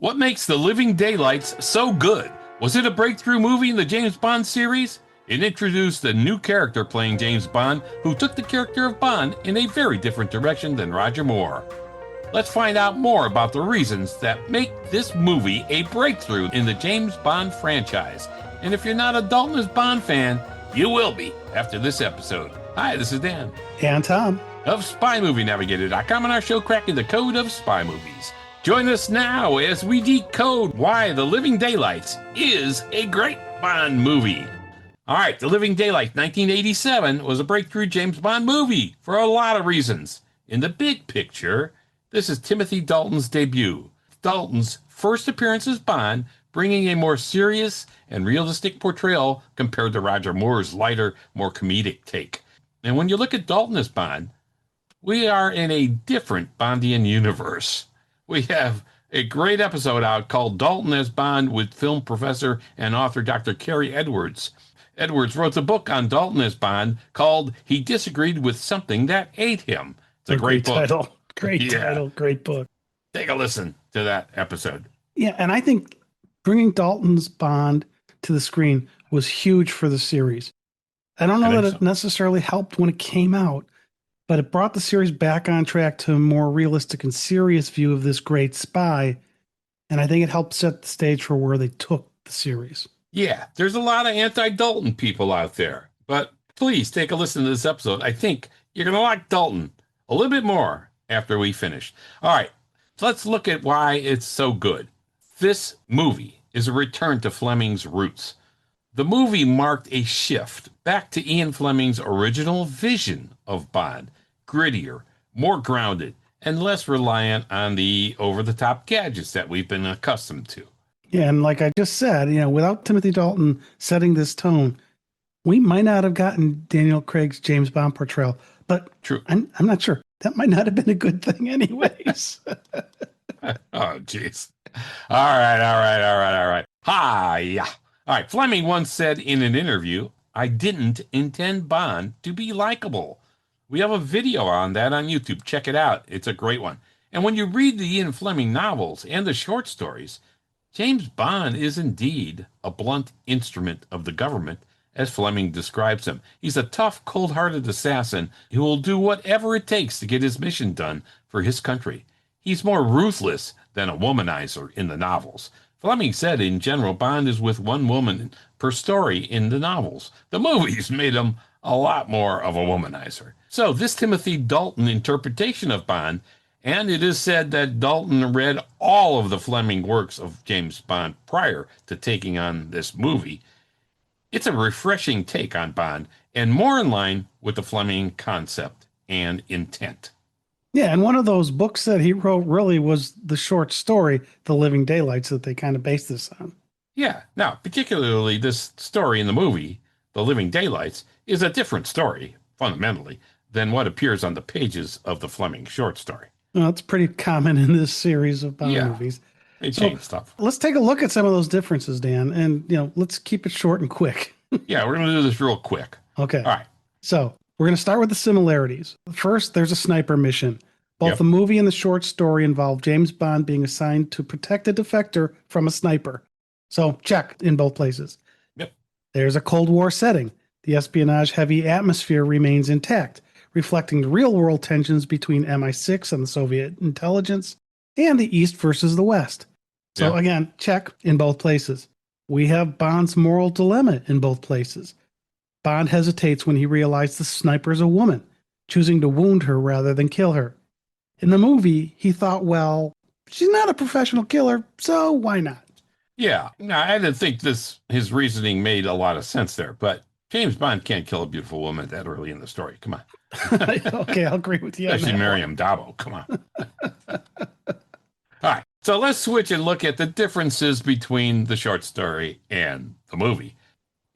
What makes The Living Daylights so good? Was it a breakthrough movie in the James Bond series? It introduced a new character playing James Bond who took the character of Bond in a very different direction than Roger Moore. Let's find out more about the reasons that make this movie a breakthrough in the James Bond franchise. And if you're not a Dalton as Bond fan, you will be after this episode. Hi, this is Dan. And Tom. Of SpyMovieNavigator.com and our show cracking the code of spy movies. Join us now as we decode why The Living Daylights is a great Bond movie. All right, The Living Daylights, 1987, was a breakthrough James Bond movie for a lot of reasons. In the big picture, this is Timothy Dalton's debut. Dalton's first appearance as Bond, bringing a more serious and realistic portrayal compared to Roger Moore's lighter, more comedic take. And when you look at Dalton as Bond, we are in a different Bondian universe. We have a great episode out called Dalton as Bond with film professor and author Dr. Cary Edwards. Edwards wrote a book on Dalton as Bond called He Disagreed with Something That Ate Him. It's a great book. Title. Great title. Great book. Take a listen to that episode. Yeah, and I think bringing Dalton's Bond to the screen was huge for the series. I don't know that it necessarily helped when it came out, but it brought the series back on track to a more realistic and serious view of this great spy. And I think it helped set the stage for where they took the series. Yeah, there's a lot of anti-Dalton people out there, but please take a listen to this episode. I think you're going to like Dalton a little bit more after we finish. All right, so let's look at why it's so good. This movie is a return to Fleming's roots. The movie marked a shift back to Ian Fleming's original vision of Bond, grittier, more grounded, and less reliant on the over-the-top gadgets that we've been accustomed to. Yeah, and like I just said, without Timothy Dalton setting this tone, we might not have gotten Daniel Craig's James Bond portrayal. But true. I'm not sure. That might not have been a good thing anyways. Oh, jeez. All right. Hi. All right, Fleming once said in an interview, "I didn't intend Bond to be likable." We have a video on that on YouTube. Check it out. It's a great one. And when you read the Ian Fleming novels and the short stories, James Bond is indeed a blunt instrument of the government, as Fleming describes him. He's a tough, cold-hearted assassin who will do whatever it takes to get his mission done for his country. He's more ruthless than a womanizer in the novels. Fleming said, in general, Bond is with one woman per story in the novels. The movies made him a lot more of a womanizer. So this Timothy Dalton interpretation of Bond, and it is said that Dalton read all of the Fleming works of James Bond prior to taking on this movie. It's a refreshing take on Bond and more in line with the Fleming concept and intent. Yeah, and one of those books that he wrote really was the short story, The Living Daylights, that they kind of based this on. Yeah. Now, particularly this story in the movie, The Living Daylights, is a different story, fundamentally, than what appears on the pages of the Fleming short story. Well, it's pretty common in this series of Bond movies. They change stuff. Let's take a look at some of those differences, Dan, and let's keep it short and quick. Yeah, we're going to do this real quick. Okay. All right. So we're going to start with the similarities. First, there's a sniper mission. Both the movie and the short story involve James Bond being assigned to protect a defector from a sniper. So check in both places. Yep. There's a Cold War setting. The espionage-heavy atmosphere remains intact, reflecting the real-world tensions between MI6 and the Soviet intelligence, and the East versus the West. So again, check in both places. We have Bond's moral dilemma in both places. Bond hesitates when he realizes the sniper is a woman, choosing to wound her rather than kill her. In the movie, he thought, well, she's not a professional killer, so why not? Yeah, no, I didn't think his reasoning made a lot of sense there, but James Bond can't kill a beautiful woman that early in the story. Come on. Okay, I'll agree with you. Especially Miriam Dabo. Come on. All right, so let's switch and look at the differences between the short story and the movie.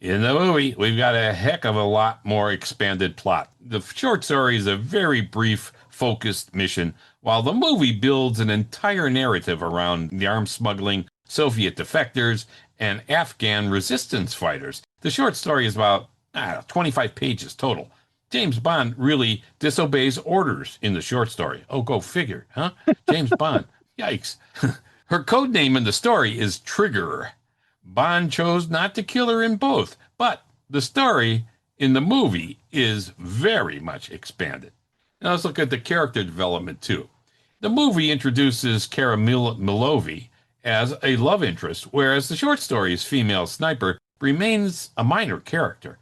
In the movie, we've got a heck of a lot more expanded plot. The short story is a very brief, focused mission, while the movie builds an entire narrative around the arms smuggling, Soviet defectors, and Afghan resistance fighters. The short story is about 25 pages total. James Bond really disobeys orders in the short story. Oh, go figure, huh? James Bond. Yikes. Her code name in the story is Trigger. Bond chose not to kill her in both, but the story in the movie is very much expanded. Now let's look at the character development too. The movie introduces Cara Milovi as a love interest, whereas the short story's female sniper remains a minor character.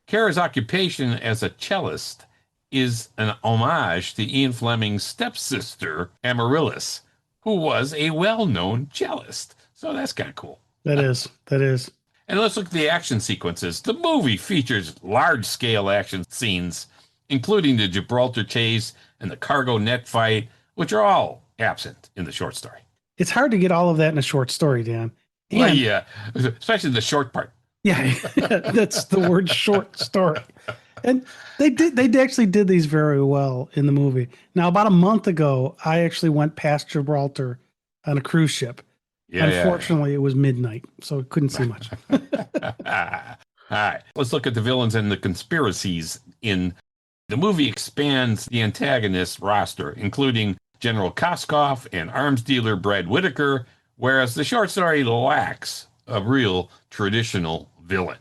Cara's occupation as a cellist is an homage to Ian Fleming's stepsister, Amaryllis, who was a well-known cellist. So that's kind of cool. That is. That is. And let's look at the action sequences. The movie features large-scale action scenes, including the Gibraltar chase and the cargo net fight, which are all absent in the short story. It's hard to get all of that in a short story, Dan. And, Well, yeah, especially the short part. Yeah, that's the word short story. And they actually did these very well in the movie. Now, about a month ago, I actually went past Gibraltar on a cruise ship. Yeah, Unfortunately, it was midnight, so I couldn't see much. All right, let's look at the villains and the conspiracies in the movie. Expands the antagonist roster, including General Koskov and arms dealer Brad Whitaker, whereas the short story lacks a real traditional villain.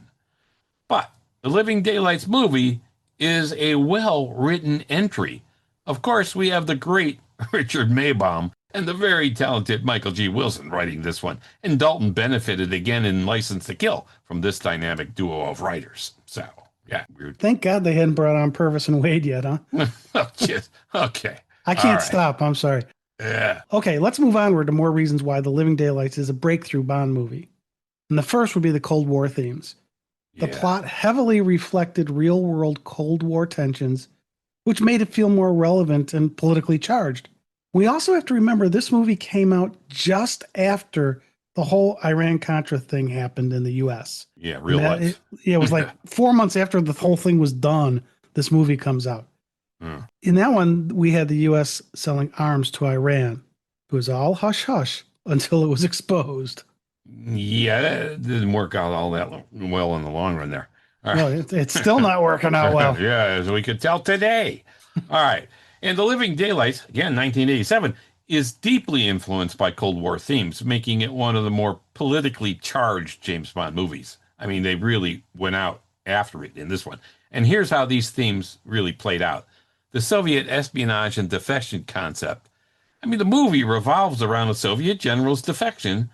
But the Living Daylights movie is a well-written entry. Of course, we have the great Richard Maybaum and the very talented Michael G. Wilson writing this one, and Dalton benefited again in License to Kill from this dynamic duo of writers. So, yeah, weird. Thank God they hadn't brought on Purvis and Wade yet, huh? Oh, shit. Okay. I can't stop. I'm sorry. Yeah. Okay, let's move onward to more reasons why The Living Daylights is a breakthrough Bond movie. And the first would be the Cold War themes. The plot heavily reflected real-world Cold War tensions, which made it feel more relevant and politically charged. We also have to remember this movie came out just after the whole Iran-Contra thing happened in the U.S. Yeah, real life. It was like 4 months after the whole thing was done, this movie comes out. In that one, we had the U.S. selling arms to Iran. It was all hush-hush until it was exposed. Yeah, it didn't work out all that well in the long run there. All No, right. it's still not working out well. Yeah, as we could tell today. All right. And The Living Daylights, again, 1987, is deeply influenced by Cold War themes, making it one of the more politically charged James Bond movies. I mean, they really went out after it in this one. And here's how these themes really played out. The Soviet espionage and defection concept. I mean, the movie revolves around a Soviet general's defection,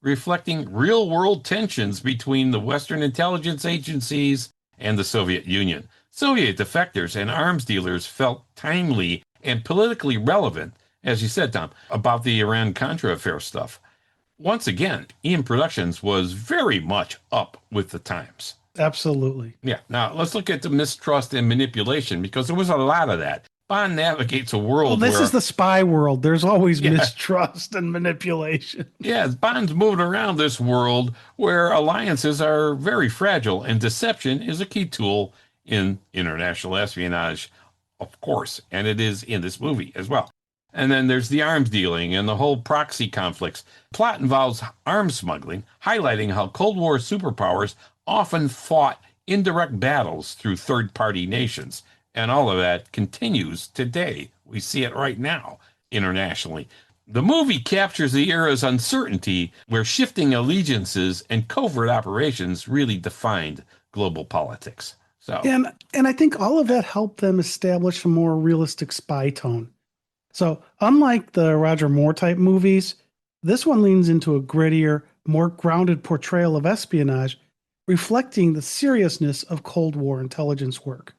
reflecting real-world tensions between the Western intelligence agencies and the Soviet Union. Soviet defectors and arms dealers felt timely and politically relevant, as you said, Tom, about the Iran-Contra affair stuff. Once again, Ian Productions was very much up with the times. Absolutely. Yeah. Now, let's look at the mistrust and manipulation, because there was a lot of that. Bond navigates a world Well, this where... is the spy world. There's always mistrust and manipulation. Yeah, Bond's moving around this world where alliances are very fragile, and deception is a key tool in international espionage, of course, and it is in this movie as well. And then there's the arms dealing and the whole proxy conflicts. Plot involves arms smuggling, highlighting how Cold War superpowers often fought indirect battles through third-party nations. And all of that continues today. We see it right now internationally. The movie captures the era's uncertainty, where shifting allegiances and covert operations really defined global politics. So, And I think all of that helped them establish a more realistic spy tone. So unlike the Roger Moore type movies, this one leans into a grittier, more grounded portrayal of espionage, reflecting the seriousness of Cold War intelligence work.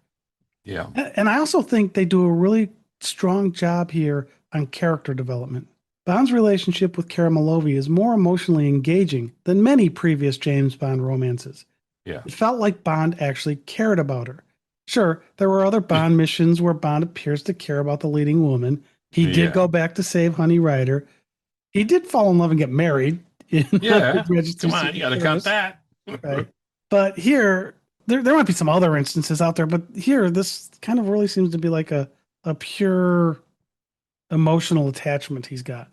yeah. And I also think they do a really strong job here on character development. Bond's relationship with Cara Milovi is more emotionally engaging than many previous James Bond romances. Yeah. It felt like Bond actually cared about her. Sure, there were other Bond missions where Bond appears to care about the leading woman. He did go back to save Honey Rider. He did fall in love and get married. Yeah. Come on, you got to count that. Right. But here, there might be some other instances out there, but here, this kind of really seems to be like a pure emotional attachment he's got.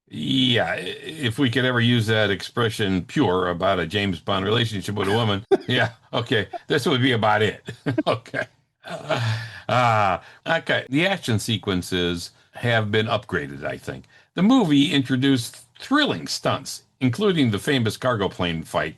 Yeah, if we could ever use that expression pure about a James Bond relationship with a woman, yeah, okay, this would be about it. Okay. Okay, the action sequences have been upgraded, I think. The movie introduced thrilling stunts, including the famous cargo plane fight,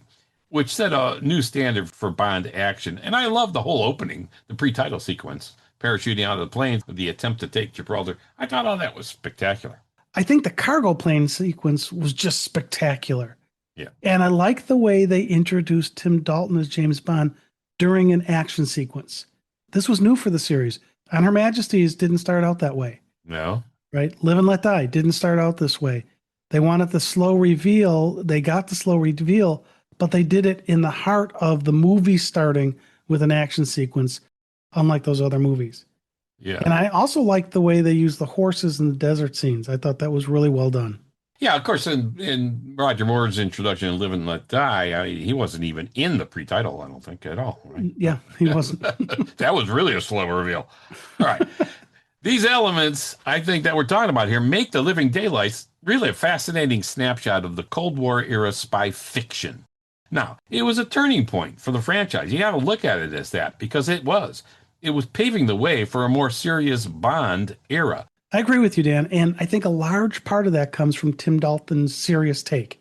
which set a new standard for Bond action. And I love the whole opening, the pre-title sequence, parachuting out of the plane, the attempt to take Gibraltar. I thought all that was spectacular. I think the cargo plane sequence was just spectacular. Yeah. And I like the way they introduced Tim Dalton as James Bond during an action sequence. This was new for the series. On Her Majesty's didn't start out that way, No. right? Live and Let Die didn't start out this way. They wanted the slow reveal. They got the slow reveal, but they did it in the heart of the movie starting with an action sequence, unlike those other movies. Yeah. And I also like the way they used the horses in the desert scenes. I thought that was really well done. Yeah, of course, in Roger Moore's introduction in Live and Let Die, he wasn't even in the pre-title, I don't think, at all. Right? Yeah, he wasn't. That was really a slow reveal. All right. These elements, I think, that we're talking about here make The Living Daylights really a fascinating snapshot of the Cold War era spy fiction. Now, it was a turning point for the franchise. You got to look at it as that, because it was. It was paving the way for a more serious Bond era. I agree with you, Dan. And I think a large part of that comes from Tim Dalton's serious take.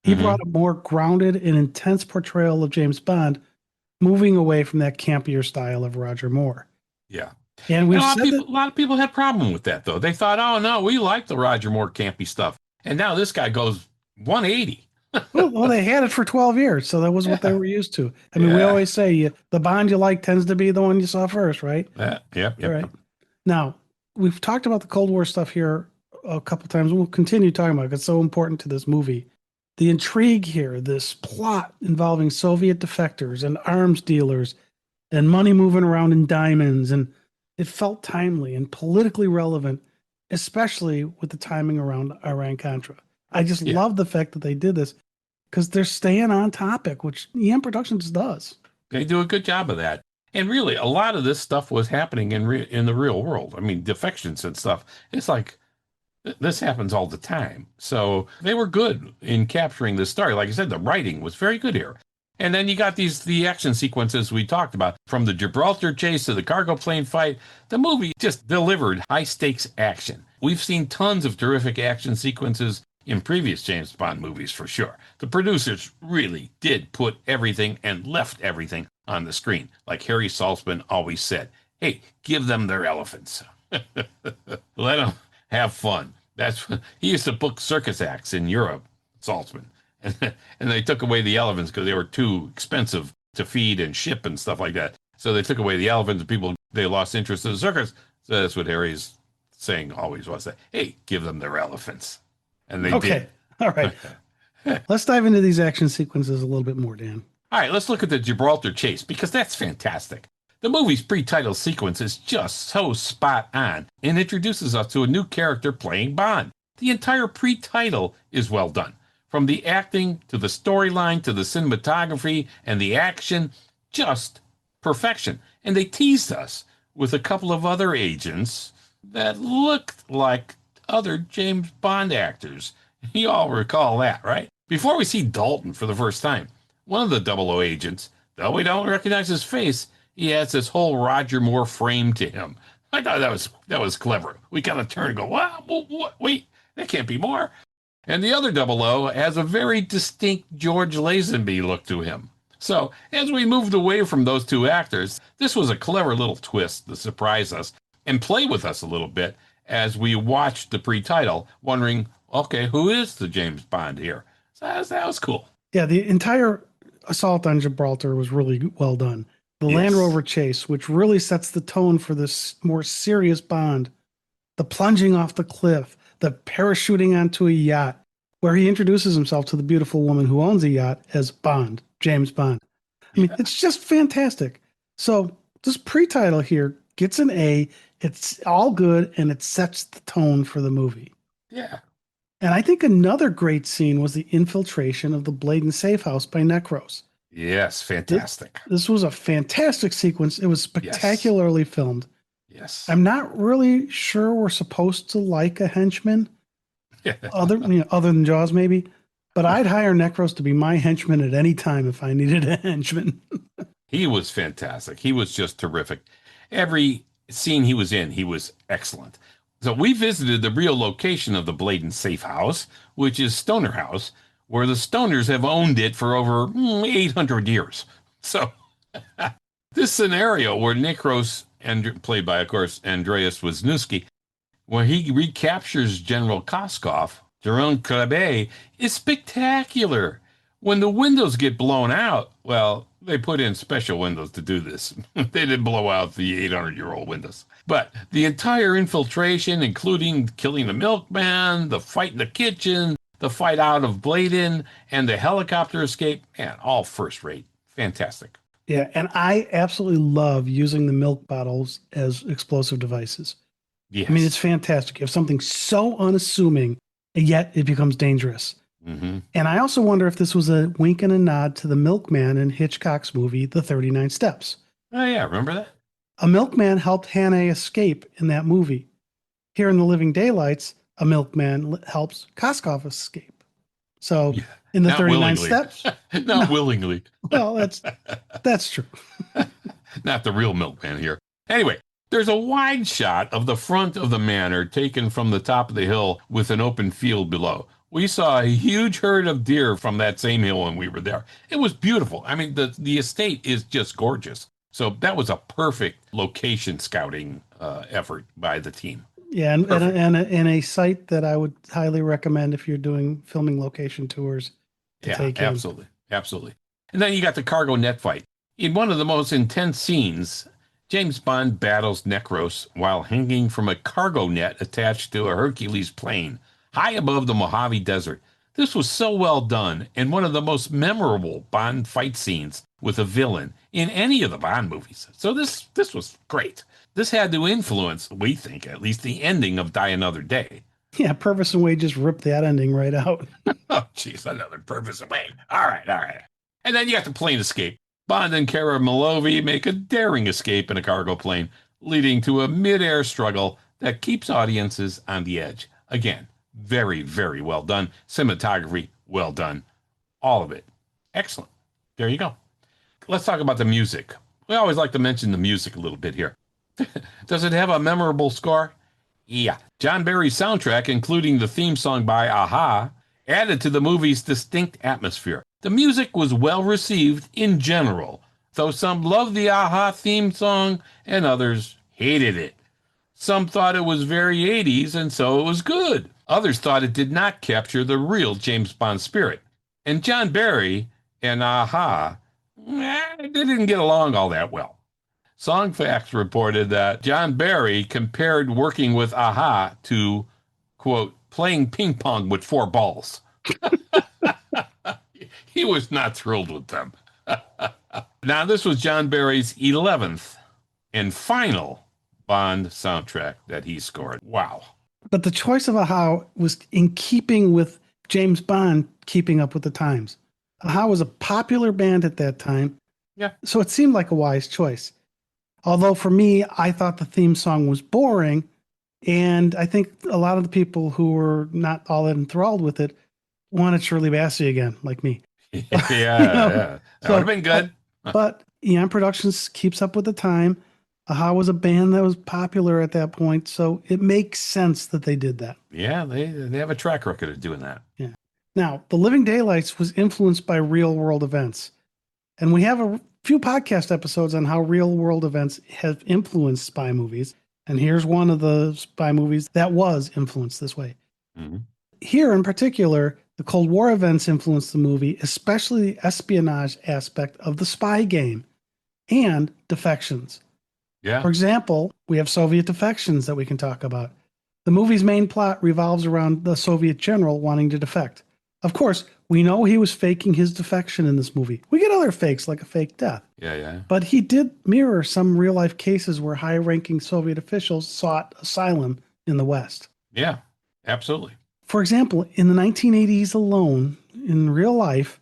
He brought a more grounded and intense portrayal of James Bond, moving away from that campier style of Roger Moore. Yeah. And we've a said that, lot of people had a problem with that, though. They thought, oh, no, we like the Roger Moore campy stuff. And now this guy goes 180. well, they had it for 12 years, so that was what they were used to. I mean, we always say the Bond you like tends to be the one you saw first, right? Yep. Right. Now, we've talked about the Cold War stuff here a couple times. We'll continue talking about it. It's so important to this movie. The intrigue here, this plot involving Soviet defectors and arms dealers and money moving around in diamonds. And it felt timely and politically relevant, especially with the timing around Iran-Contra. I just love the fact that they did this because they're staying on topic, which EM Productions does. They do a good job of that. And really, a lot of this stuff was happening in the real world. I mean, defections and stuff. It's like, this happens all the time. So they were good in capturing this story. Like I said, the writing was very good here. And then you got the action sequences we talked about, from the Gibraltar chase to the cargo plane fight. The movie just delivered high-stakes action. We've seen tons of terrific action sequences in previous James Bond movies, for sure. The producers really did put everything and left everything on the screen. Like Harry Saltzman always said, hey, give them their elephants. Let them have fun. He used to book circus acts in Europe, Saltzman. And they took away the elephants because they were too expensive to feed and ship and stuff like that. So they took away the elephants, and people, they lost interest in the circus. So that's what Harry's saying always was, that, hey, give them their elephants. And they did. All right. Let's dive into these action sequences a little bit more, Dan. All right, let's look at the Gibraltar chase, because that's fantastic. The movie's pre-title sequence is just so spot on and introduces us to a new character playing Bond. The entire pre-title is well done. From the acting to the storyline to the cinematography and the action, just perfection. And they teased us with a couple of other agents that looked like other James Bond actors. You all recall that, right? Before we see Dalton for the first time, one of the 00 agents, though we don't recognize his face, he has this whole Roger Moore frame to him. I thought that was clever. We kind of turn and go, what? Wait, that can't be Moore. And the other 00 has a very distinct George Lazenby look to him. So as we moved away from those two actors, this was a clever little twist to surprise us and play with us a little bit as we watched the pre-title, wondering, okay, who is the James Bond here? So that was cool. Yeah, the entire assault on Gibraltar was really well done. The Land Rover chase, which really sets the tone for this more serious Bond. The plunging off the cliff, the parachuting onto a yacht, where he introduces himself to the beautiful woman who owns a yacht as Bond, James Bond. I mean, it's just fantastic. So this pre-title here gets an A. It's all good, and it sets the tone for the movie. Yeah. And I think another great scene was the infiltration of the Bladen safe house by Necros. Yes, fantastic. This was a fantastic sequence. It was spectacularly filmed. Yes. I'm not really sure we're supposed to like a henchman, other than Jaws maybe, but I'd hire Necros to be my henchman at any time if I needed a henchman. He was fantastic. He was just terrific. Every scene he was in, he was excellent. So we visited the real location of the Bladen safe house, which is Stoner House, where the Stoners have owned it for over 800 years. So this scenario where Nikros, and played by, of course, Andreas Wisniewski, where he recaptures General Koskov, Jerome Krabbe, is spectacular. When the windows get blown out, well, they put in special windows to do this. They didn't blow out the 800-year-old windows. But the entire infiltration, including killing the milkman, the fight in the kitchen, the fight out of Bladen, and the helicopter escape, man, all first rate. Fantastic. Yeah, and I absolutely love using the milk bottles as explosive devices. Yes. I mean, it's fantastic. You have something so unassuming, and yet it becomes dangerous. Mm-hmm. And I also wonder if this was a wink and a nod to the milkman in Hitchcock's movie, The 39 Steps. Oh, yeah. Remember that? A milkman helped Hannah escape in that movie. Here in The Living Daylights, a milkman helps Koskov escape. So Yeah. in the Not 39 willingly. Steps, Not willingly. well, that's true. Not the real milkman here. Anyway, there's a wide shot of the front of the manor taken from the top of the hill with an open field below. We saw a huge herd of deer from that same hill when we were there. It was beautiful. I mean, the estate is just gorgeous. So that was a perfect location scouting effort by the team. Yeah, and a site that I would highly recommend if you're doing filming location tours to take in. Absolutely. Absolutely. And then you got the cargo net fight. In one of the most intense scenes, James Bond battles Nekros while hanging from a cargo net attached to a Hercules plane high above the Mojave Desert. This was so well done and one of the most memorable Bond fight scenes with a villain in any of the Bond movies. So this was great. This had to influence, we think, at least the ending of Die Another Day. Yeah, Purvis and Wade just ripped that ending right out. Oh, jeez, another Purvis and Wade. All right. And then you got the plane escape. Bond and Cara Malovi make a daring escape in a cargo plane, leading to a mid-air struggle that keeps audiences on the edge. Again, very, very well done. Cinematography, well done. All of it. Excellent. There you go. Let's talk about the music. We always like to mention the music a little bit here. Does it have a memorable score? Yeah. John Barry's soundtrack, including the theme song by a-ha, added to the movie's distinct atmosphere. The music was well received in general, though some loved the a-ha theme song and others hated it. Some thought it was very 80s and so it was good. Others thought it did not capture the real James Bond spirit. And John Barry and a-ha, they didn't get along all that well. Songfacts reported that John Barry compared working with a-ha to, quote, playing ping pong with 4 balls. He was not thrilled with them. Now, this was John Barry's 11th and final Bond soundtrack that he scored. Wow. But the choice of a-ha was in keeping with James Bond keeping up with the times. a-ha was a popular band at that time. Yeah. So it seemed like a wise choice. Although for me, I thought the theme song was boring. And I think a lot of the people who were not all that enthralled with it wanted Shirley Bassey again, like me. Yeah. That would have been good. But Eon Productions keeps up with the time. a-ha was a band that was popular at that point. So it makes sense that they did that. Yeah, they have a track record of doing that. Yeah. Now, The Living Daylights was influenced by real world events. And we have a few podcast episodes on how real world events have influenced spy movies. And here's one of the spy movies that was influenced this way. Mm-hmm. Here in particular, the Cold War events influenced the movie, especially the espionage aspect of the spy game and defections. Yeah. For example, we have Soviet defections that we can talk about. The movie's main plot revolves around the Soviet general wanting to defect. Of course, we know he was faking his defection in this movie. We get other fakes like a fake death. Yeah. But he did mirror some real-life cases where high-ranking Soviet officials sought asylum in the West. Yeah, absolutely. For example, in the 1980s alone, in real life,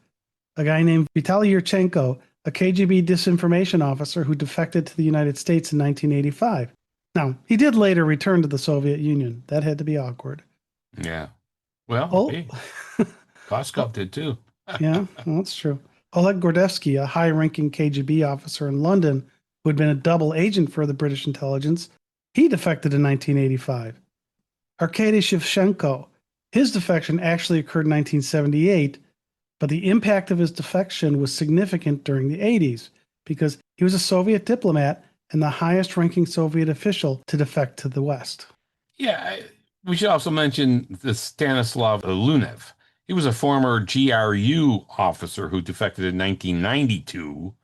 a guy named Vitaly Yurchenko, a KGB disinformation officer who defected to the United States in 1985. Now, he did later return to the Soviet Union. That had to be awkward. Yeah. Well, Oh. hey, Koskov did too. Yeah, well, that's true. Oleg Gordevsky, a high-ranking KGB officer in London who had been a double agent for the British intelligence, he defected in 1985. Arkady Shevchenko, His defection actually occurred in 1978, but the impact of his defection was significant during the 80s because he was a Soviet diplomat and the highest ranking Soviet official to defect to the West. Yeah, we should also mention the Stanislav Lunev. He was a former GRU officer who defected in 1992,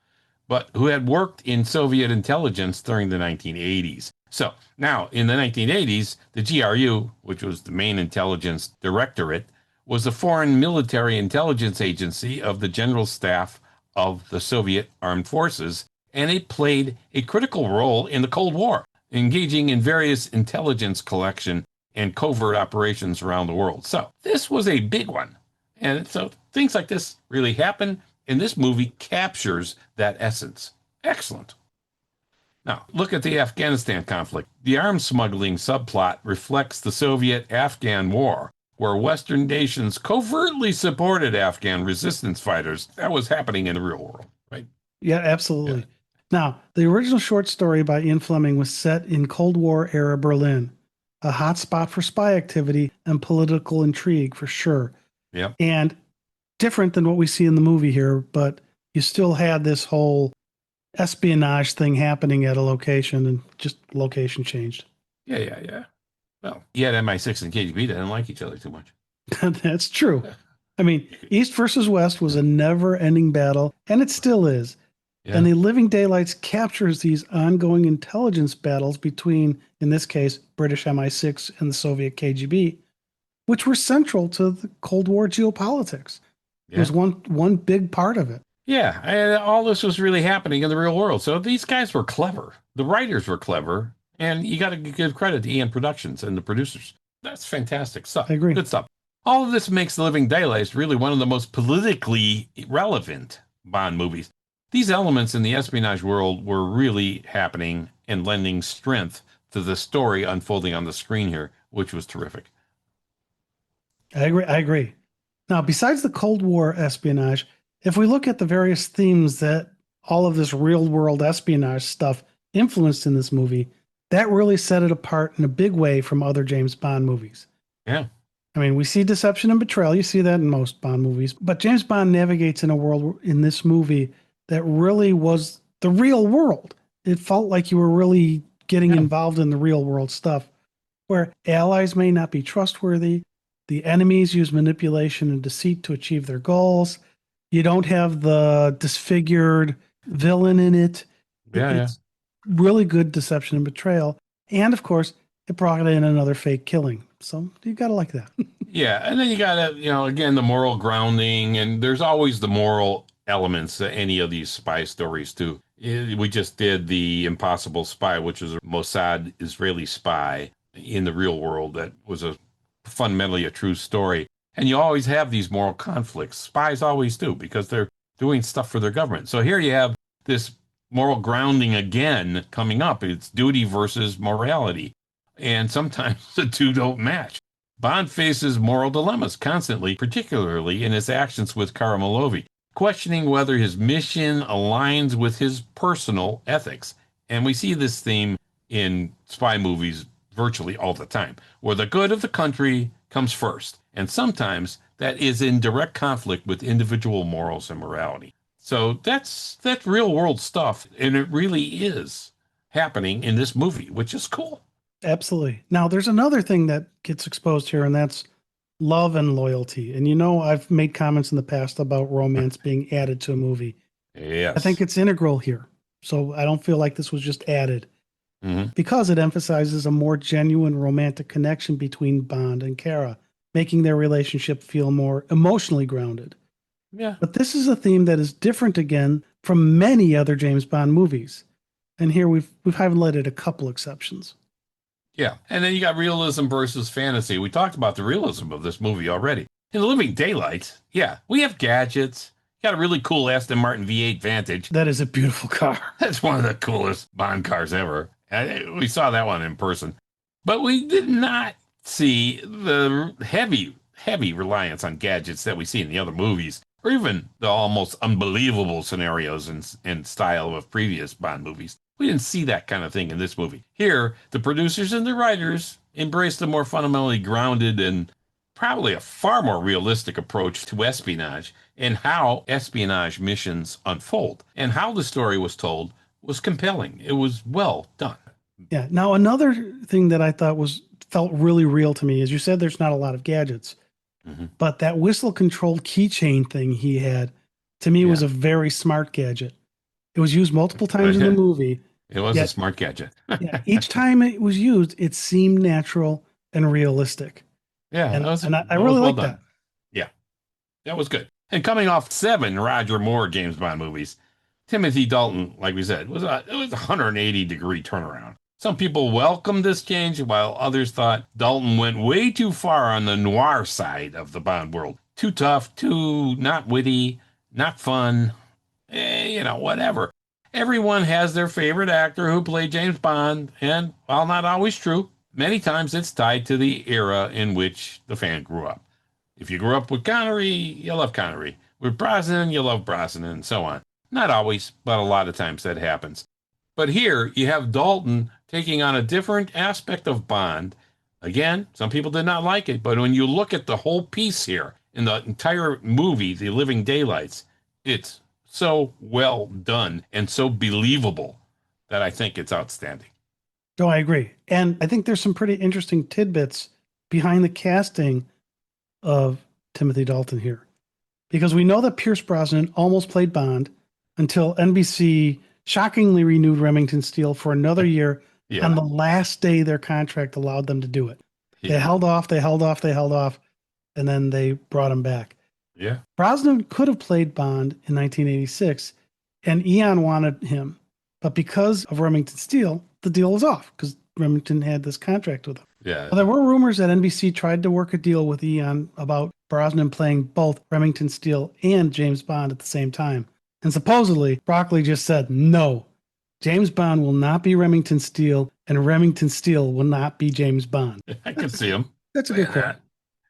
but who had worked in Soviet intelligence during the 1980s. So now, in the 1980s, the GRU, which was the main intelligence directorate, was the foreign military intelligence agency of the General Staff of the Soviet Armed Forces, and it played a critical role in the Cold War, engaging in various intelligence collection and covert operations around the world. So this was a big one. And so things like this really happen, and this movie captures that essence. Excellent. Now, look at the Afghanistan conflict. The arms smuggling subplot reflects the Soviet-Afghan War, where Western nations covertly supported Afghan resistance fighters. That was happening in the real world, right? Yeah, absolutely. Yeah. Now, the original short story by Ian Fleming was set in Cold War era Berlin, a hot spot for spy activity and political intrigue for sure. Yeah. And different than what we see in the movie here, but you still had this whole espionage thing happening at a location and just location changed. Yeah. Well, you had MI6 and KGB that didn't like each other too much. That's true. I mean, East versus West was a never-ending battle, and it still is. Yeah. And the Living Daylights captures these ongoing intelligence battles between, in this case, British MI6 and the Soviet KGB, which were central to the Cold War geopolitics. Yeah. It was one big part of it. Yeah, and all this was really happening in the real world. So these guys were clever. The writers were clever, and you got to give credit to Ian Productions and the producers. That's fantastic stuff. I agree. Good stuff. All of this makes The Living Daylights really one of the most politically relevant Bond movies. These elements in the espionage world were really happening and lending strength to the story unfolding on the screen here, which was terrific. I agree. Now, besides the Cold War espionage, if we look at the various themes that all of this real world espionage stuff influenced in this movie, that really set it apart in a big way from other James Bond movies. Yeah. I mean, we see deception and betrayal. You see that in most Bond movies. But James Bond navigates in a world in this movie that really was the real world. It felt like you were really getting involved in the real world stuff, where allies may not be trustworthy. The enemies use manipulation and deceit to achieve their goals. You don't have the disfigured villain in it. It's really good deception and betrayal. And of course, it brought in another fake killing. So you got to like that. Yeah. And then you got to, again, the moral grounding. And there's always the moral elements to any of these spy stories, too. We just did The Impossible Spy, which was a Mossad Israeli spy in the real world. That was fundamentally a true story. And you always have these moral conflicts. Spies always do, because they're doing stuff for their government. So here you have this moral grounding again coming up. It's duty versus morality. And sometimes the two don't match. Bond faces moral dilemmas constantly, particularly in his actions with Karamalov, questioning whether his mission aligns with his personal ethics. And we see this theme in spy movies virtually all the time, where the good of the country comes first. And sometimes that is in direct conflict with individual morals and morality. So that's real world stuff. And it really is happening in this movie, which is cool. Absolutely. Now, there's another thing that gets exposed here, and that's love and loyalty. And I've made comments in the past about romance being added to a movie. Yes. I think it's integral here. So I don't feel like this was just added. Because it emphasizes a more genuine romantic connection between Bond and Kara, making their relationship feel more emotionally grounded. Yeah. But this is a theme that is different again from many other James Bond movies. And here we've highlighted a couple exceptions. Yeah. And then you got realism versus fantasy. We talked about the realism of this movie already. In The Living Daylights, we have gadgets. Got a really cool Aston Martin V8 Vantage. That is a beautiful car. That's one of the coolest Bond cars ever. We saw that one in person. But we did not see the heavy reliance on gadgets that we see in the other movies, or even the almost unbelievable scenarios and style of previous Bond movies. We didn't see that kind of thing in this movie. Here, the producers and the writers embraced a more fundamentally grounded and probably a far more realistic approach to espionage and how espionage missions unfold. And how the story was told was compelling. It was well done. Yeah. Now, another thing that I thought felt really real to me is you said there's not a lot of gadgets, Hmm. but that whistle controlled keychain thing he had to me was Yeah. a very smart gadget. It was used multiple times in the movie, It was a yet smart gadget. yeah, each time it was used, it seemed natural and realistic. Yeah, And I that was really well like done. that. Yeah, that was good. And coming off 7 Roger Moore James Bond movies, Timothy Dalton, like we said, it was a 180-degree turnaround. Some people welcomed this change, while others thought Dalton went way too far on the noir side of the Bond world. Too tough, too not witty, not fun, whatever. Everyone has their favorite actor who played James Bond, and while not always true, many times it's tied to the era in which the fan grew up. If you grew up with Connery, you love Connery. With Brosnan, you love Brosnan, and so on. Not always, but a lot of times that happens. But here you have Dalton taking on a different aspect of Bond. Again, some people did not like it, but when you look at the whole piece here in the entire movie, The Living Daylights, it's so well done and so believable that I think it's outstanding. Oh, I agree. And I think there's some pretty interesting tidbits behind the casting of Timothy Dalton here. Because we know that Pierce Brosnan almost played Bond until NBC shockingly renewed Remington Steele for another year on Yeah, the last day their contract allowed them to do it. They yeah, held off, they held off, and then they brought him back. yeah, Brosnan could have played Bond in 1986, and Eon wanted him. But because of Remington Steele, the deal was off because Remington had this contract with him. yeah. Well, there were rumors that NBC tried to work a deal with Eon about Brosnan playing both Remington Steele and James Bond at the same time. And supposedly, Broccoli just said, no, James Bond will not be Remington Steele, and Remington Steele will not be James Bond. I can see him That's a good saying quote. that.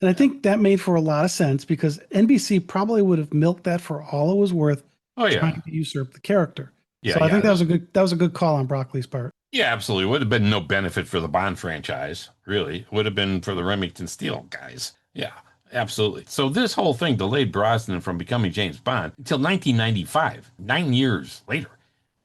And I think that made for a lot of sense because NBC probably would have milked that for all it was worth, Oh trying yeah, to usurp the character. yeah, So I think yeah. that was a good call on Broccoli's part. Yeah, absolutely. Would have been no benefit for the Bond franchise, really. Would have been for the Remington Steele guys. Yeah, absolutely. So this whole thing delayed Brosnan from becoming James Bond until 1995, 9 years later,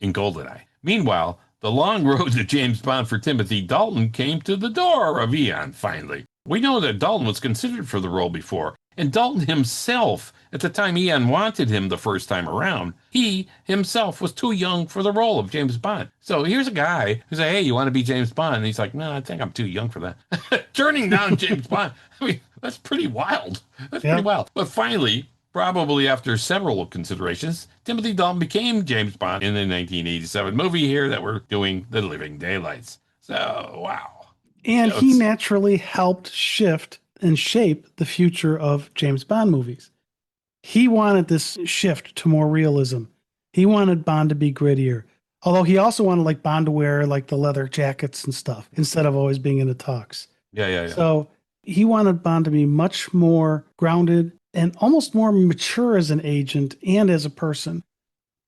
in GoldenEye. Meanwhile, the long road to James Bond for Timothy Dalton came to the door of Eon, finally. We know that Dalton was considered for the role before, and Dalton himself, at the time Ian wanted him the first time around, he himself was too young for the role of James Bond. So here's a guy who said, hey, you want to be James Bond? And he's like, no, I think I'm too young for that. Turning down James Bond. I mean, that's pretty wild. That's Yeah. pretty wild. But finally, probably after several considerations, Timothy Dalton became James Bond in the 1987 movie here that we're doing, The Living Daylights. So, wow. And he It's, naturally helped shift and shape the future of James Bond movies. He wanted this shift to more realism. He wanted Bond to be grittier. Although he also wanted like Bond to wear like the leather jackets and stuff instead of always being in the tux. yeah, yeah, yeah. So he wanted Bond to be much more grounded and almost more mature as an agent and as a person.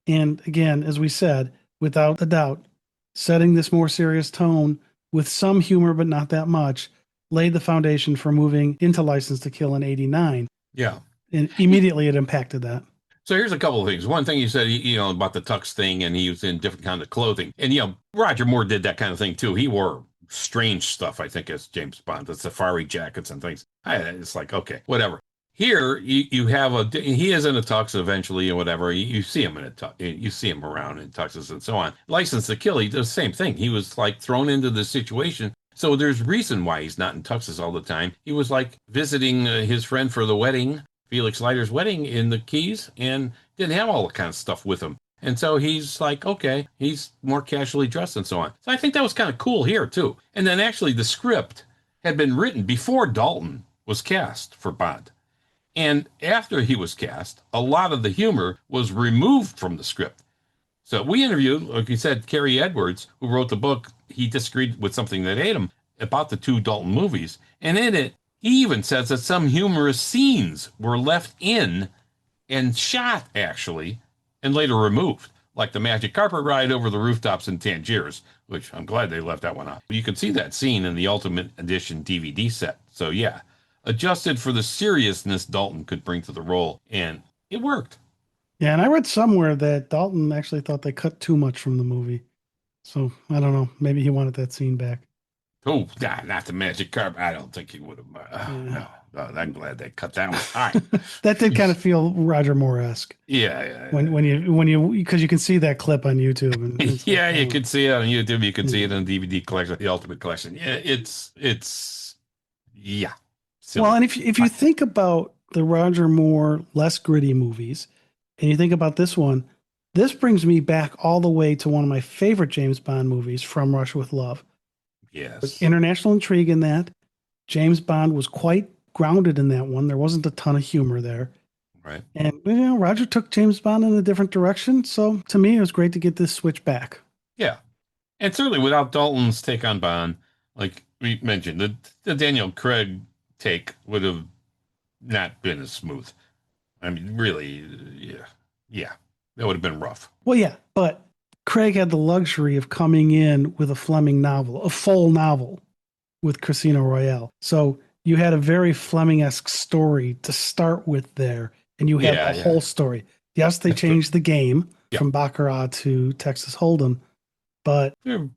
And again, as we said, without a doubt, setting this more serious tone with some humor, but not that much, laid the foundation for moving into License to Kill in '89. Yeah. And immediately it impacted that. So here's a couple of things. One thing you said, about the tux thing, and he was in different kind of clothing. And, Roger Moore did that kind of thing too. He wore strange stuff, I think, as James Bond, the safari jackets and things. It's like, okay, whatever. Here, you have he is in a tux eventually or whatever. You see him in a tux, you see him around in tuxes and so on. License to Kill, he does the same thing. He was like thrown into the situation. So there's reason why he's not in tuxes all the time. He was like visiting his friend for the wedding, Felix Leiter's wedding in the Keys, and didn't have all the kind of stuff with him. And so he's like, okay, he's more casually dressed and so on. So I think that was kind of cool here too. And then actually the script had been written before Dalton was cast for Bond. And after he was cast, a lot of the humor was removed from the script. So we interviewed, like you said, Cary Edwards, who wrote the book. He disagreed with something that ate him about the two Dalton movies. And in it, he even says that some humorous scenes were left in and shot, actually, and later removed, like the magic carpet ride over the rooftops in Tangiers, which I'm glad they left that one out. You can see that scene in the Ultimate Edition DVD set. So, yeah. adjusted for the seriousness Dalton could bring to the role, and it worked. Yeah, and I read somewhere that Dalton actually thought they cut too much from the movie. So I don't know. Maybe he wanted that scene back. Oh, nah, not the magic carpet. I don't think he would have. Yeah. No, I'm glad they cut that one. All right. That did kind of feel Roger Moore-esque Yeah, yeah, when you because you can see that clip on YouTube and it's like, yeah. You oh, could see it on YouTube. You could see yeah. it on DVD collection, the Ultimate Collection. Yeah, it's yeah, Well, silly. and if you think about the Roger Moore less gritty movies, and you think about this one, this brings me back all the way to one of my favorite James Bond movies, From Russia with Love. There's Yes, international intrigue in that. James Bond was quite grounded in that one. There wasn't a ton of humor there. right. And Roger took James Bond in a different direction. So to me, it was great to get this switch back. Yeah, and certainly without Dalton's take on Bond, like we mentioned, the Daniel Craig take would have not been as smooth. I mean, really, yeah, yeah, that would have been rough. Well, yeah, but Craig had the luxury of coming in with a Fleming novel, a full novel with Casino Royale. So you had a very Fleming-esque story to start with there, and you had Yeah, a yeah, whole story. Yes, they that's true. changed the game Yeah, from Baccarat to Texas Hold'em, but there were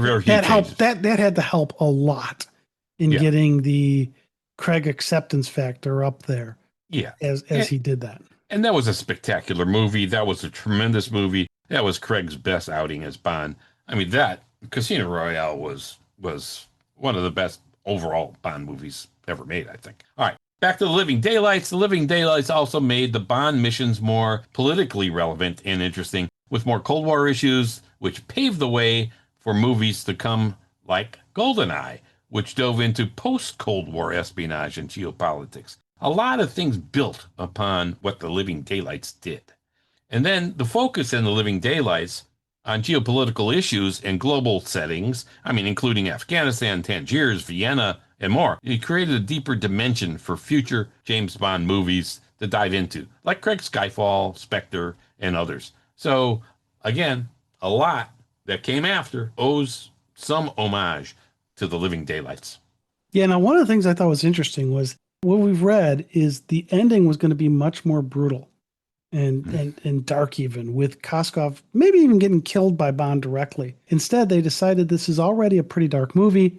very few that helped. changes. That had to help a lot in Yeah, getting the Craig acceptance factor up there yeah, as and, he did that. and that was a spectacular movie. That was a tremendous movie. That was Craig's best outing as Bond. I mean, that Casino Royale was one of the best overall Bond movies ever made, I think. All right, back to the Living Daylights. The Living Daylights also made the Bond missions more politically relevant and interesting, with more Cold War issues, which paved the way for movies to come like GoldenEye, which dove into post-Cold War espionage and geopolitics. A lot of things built upon what the Living Daylights did. And then the focus in the Living Daylights on geopolitical issues and global settings, I mean, including Afghanistan, Tangiers, Vienna, and more, it created a deeper dimension for future James Bond movies to dive into, like Craig Skyfall, Spectre, and others. So, again, a lot that came after owes some homage to the Living Daylights. Yeah. Now, one of the things I thought was interesting was what we've read is the ending was going to be much more brutal and dark, even with Koskov maybe even getting killed by Bond directly. Instead, they decided this is already a pretty dark movie,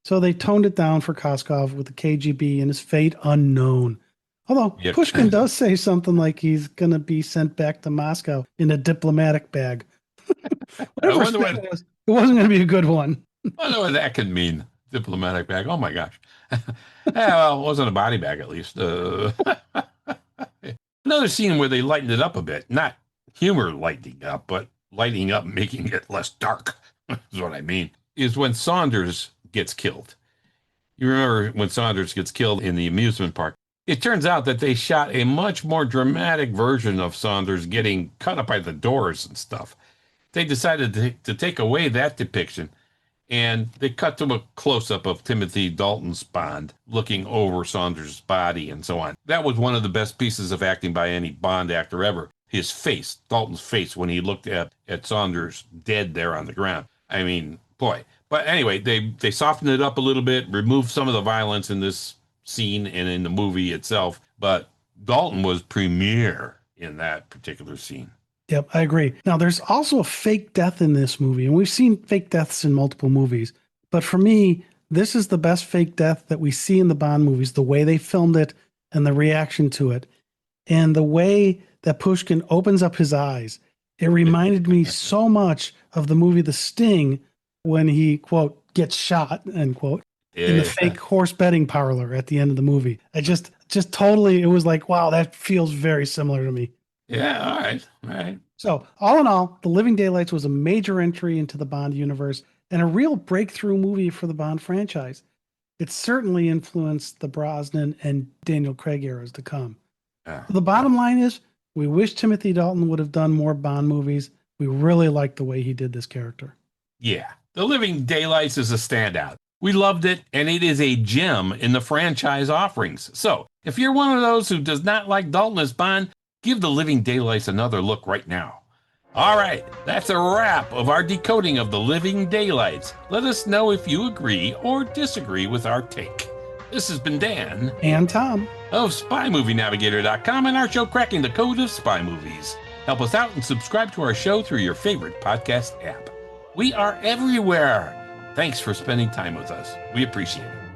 so they toned it down for Koskov with the KGB and his fate unknown. Although Yeah. Pushkin does say something like he's going to be sent back to Moscow in a diplomatic bag. I Whatever wonder that what, was, it wasn't going to be a good one. I wonder what that could mean. Diplomatic bag. Oh my gosh. Yeah, well, it wasn't a body bag at least. Another scene where they lightened it up a bit. Not humor lightening up, but lighting up, making it less dark, is what I mean, is when Saunders gets killed. You remember when Saunders gets killed in the amusement park? It turns out that they shot a much more dramatic version of Saunders getting cut up by the doors and stuff. They decided to take away that depiction, and they cut to a close-up of Timothy Dalton's Bond looking over Saunders' body and so on. That was one of the best pieces of acting by any Bond actor ever. His face, Dalton's face, when he looked at Saunders dead there on the ground. I mean, boy. But anyway, they softened it up a little bit, removed some of the violence in this scene and in the movie itself. But Dalton was premier in that particular scene. Yep, I agree. Now, there's also a fake death in this movie, and we've seen fake deaths in multiple movies. But for me, this is the best fake death that we see in the Bond movies, the way they filmed it and the reaction to it, and the way that Pushkin opens up his eyes. It reminded me so much of the movie The Sting when he, quote, gets shot, end quote, in the fake horse betting parlor at the end of the movie. I just totally, it was like, wow, that feels very similar to me. Yeah, all right, all right. So, all in all, The Living Daylights was a major entry into the Bond universe and a real breakthrough movie for the Bond franchise. It certainly influenced the Brosnan and Daniel Craig eras to come. The bottom line is, we wish Timothy Dalton would have done more Bond movies. We really liked the way he did this character. Yeah, The Living Daylights is a standout. We loved it, and it is a gem in the franchise offerings. So, if you're one of those who does not like Dalton as Bond, give The Living Daylights another look right now. All right, that's a wrap of our decoding of The Living Daylights. Let us know if you agree or disagree with our take. This has been Dan And Tom. of SpyMovieNavigator.com and our show Cracking the Code of Spy Movies. Help us out and subscribe to our show through your favorite podcast app. We are everywhere. Thanks for spending time with us. We appreciate it.